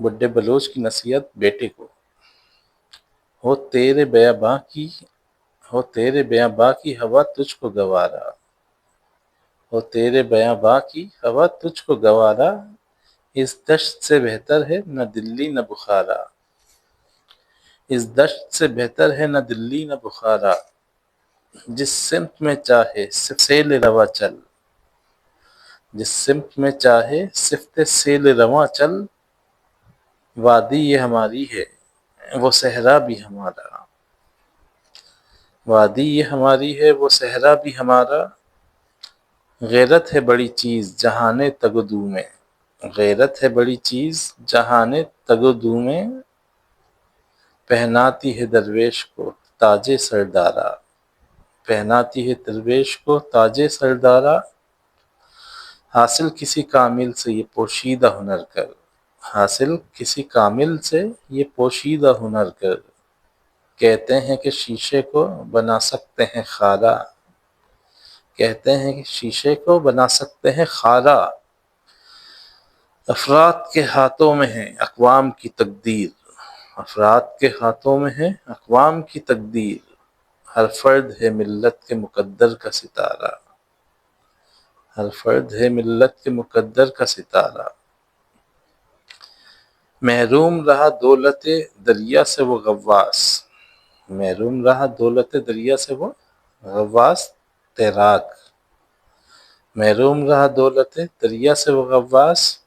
بڈھے بلوچ کی نصیحت بیٹے کو، ہو تیرے بیاباں کی ہوا تجھ کو گوارا، ہو تیرے بیاباں کی ہوا تجھ کو گوارا، اس دشت سے بہتر ہے نہ دلی نہ بخارا، اس دشت سے بہتر ہے نہ دلی نہ بخارا، جس سمت میں چاہے سیل روا چل، جس سمت میں چاہے صفت سیل رواں چل، وادی یہ ہماری ہے وہ صحرا بھی ہمارا، وادی یہ ہماری ہے وہ صحرا بھی ہمارا، غیرت ہے بڑی چیز جہان تگ و دو میں، غیرت ہے بڑی چیز جہان تگ و دو میں، پہناتی ہے درویش کو تاج سردارا، پہناتی ہے درویش کو تاج سردارا، حاصل کسی کامل سے یہ پوشیدہ ہنر کر، حاصل کسی کامل سے یہ پوشیدہ ہنر کر، کہتے ہیں کہ شیشے کو بنا سکتے ہیں خارا، کہتے ہیں کہ شیشے کو بنا سکتے ہیں خارا، افراد کے ہاتھوں میں ہے اقوام کی تقدیر، افراد کے ہاتھوں میں ہے اقوام کی تقدیر، ہر فرد ہے ملت کے مقدر کا ستارہ، ہر فرد ہے ملت کے مقدر کا ستارہ، محروم رہا دولت دریا سے وہ غواص، محروم رہا دولت دریا سے وہ غواص تیراک، محروم رہا دولت دریا سے وہ غواص،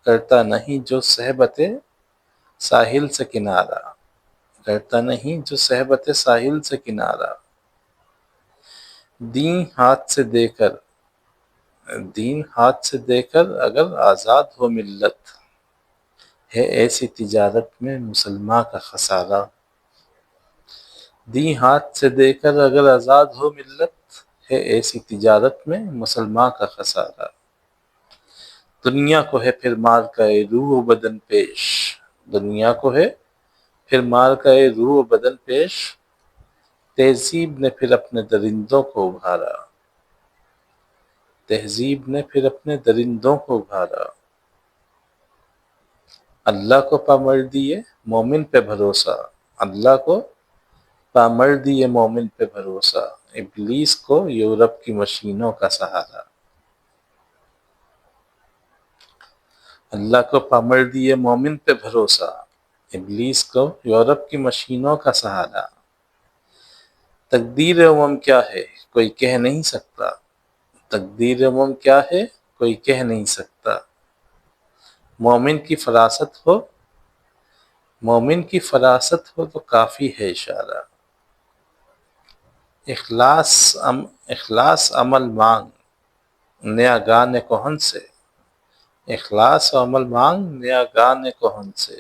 کرتا نہیں جو صحبت ساحل سے کنارہ، کرتا نہیں جو صحبت ساحل سے کنارہ، دین ہاتھ سے دے کر اگر آزاد ہو ملت، ہے ایسی تجارت میں مسلمان کا خسارہ، دیں ہاتھ سے دے کر اگر آزاد ہو ملت، ہے ایسی تجارت میں مسلمان کا خسارہ، دنیا کو ہے پھر مار کا روح و بدن پیش، دنیا کو ہے پھر مار کا روح و بدن پیش، تہذیب نے پھر اپنے درندوں کو ابھارا، تہذیب نے پھر اپنے درندوں کو ابھارا، اللہ کو پامردی مومن پہ بھروسہ، اللہ کو پامردی مومن پہ بھروسہ، ابلیس کو یورپ کی مشینوں کا سہارا، اللہ کو پامردی مومن پہ بھروسہ، ابلیس کو یورپ کی مشینوں کا سہارا، تقدیر امم کیا ہے کوئی کہہ نہیں سکتا، تقدیر امم کیا ہے کوئی کہہ نہیں سکتا، مومن کی فراست ہو تو کافی ہے اشارہ، اخلاص عمل مانگ نیا گان کہن سے، اخلاص و عمل مانگ نیا گان کہن سے،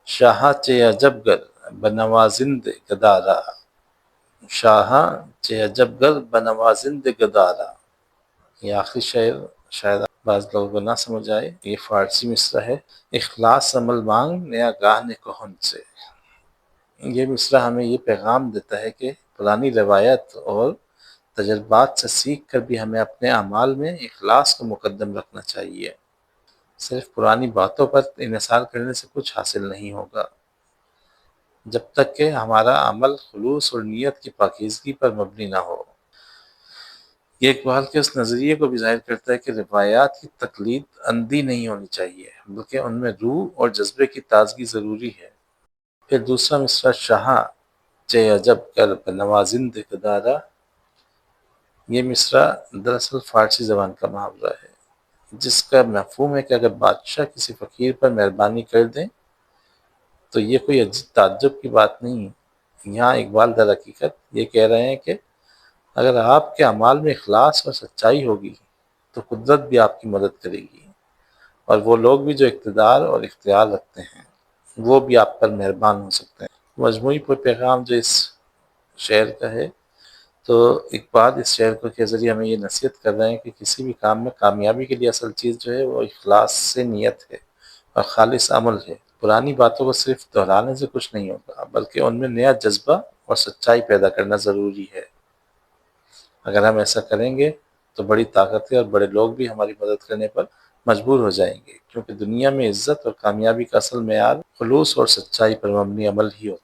شاہاں چہ عجب گر بنوازند گدارا، شاہاں چہ عجب گر بنوازند گدارا، یہ آخری شعر شاید بعض لوگوں کو نہ سمجھ آئے، یہ فارسی مصرع ہے، اخلاص عمل مانگ نیا گاہ کہن سے، یہ مصرع ہمیں یہ پیغام دیتا ہے کہ پرانی روایت اور تجربات سے سیکھ کر بھی ہمیں اپنے اعمال میں اخلاص کو مقدم رکھنا چاہیے، صرف پرانی باتوں پر انحصار کرنے سے کچھ حاصل نہیں ہوگا، جب تک کہ ہمارا عمل خلوص اور نیت کی پاکیزگی پر مبنی نہ ہو۔ یہ اقبال کے اس نظریے کو بھی ظاہر کرتا ہے کہ روایات کی تقلید اندھی نہیں ہونی چاہیے، بلکہ ان میں روح اور جذبے کی تازگی ضروری ہے۔ پھر دوسرا مصرع شاہاں چہ عجب گر بنوازند گدارا، یہ مصرع دراصل فارسی زبان کا محاورہ ہے، جس کا مفہوم ہے کہ اگر بادشاہ کسی فقیر پر مہربانی کر دیں تو یہ کوئی عجیب تعجب کی بات نہیں ہے۔ یہاں اقبال در حقیقت یہ کہہ رہے ہیں کہ اگر آپ کے اعمال میں اخلاص اور سچائی ہوگی تو قدرت بھی آپ کی مدد کرے گی، اور وہ لوگ بھی جو اقتدار اور اختیار رکھتے ہیں وہ بھی آپ پر مہربان ہو سکتے ہیں۔ مجموعی پر پیغام جو اس شعر کا ہے، تو اقبال اس شعر کے ذریعے ہمیں یہ نصیحت کر رہے ہیں کہ کسی بھی کام میں کامیابی کے لیے اصل چیز جو ہے وہ اخلاص سے نیت ہے اور خالص عمل ہے۔ پرانی باتوں کو صرف دہرانے سے کچھ نہیں ہوگا، بلکہ ان میں نیا جذبہ اور سچائی پیدا کرنا ضروری ہے۔ اگر ہم ایسا کریں گے تو بڑی طاقتیں اور بڑے لوگ بھی ہماری مدد کرنے پر مجبور ہو جائیں گے، کیونکہ دنیا میں عزت اور کامیابی کا اصل معیار خلوص اور سچائی پر مبنی عمل ہی ہوتا ہے۔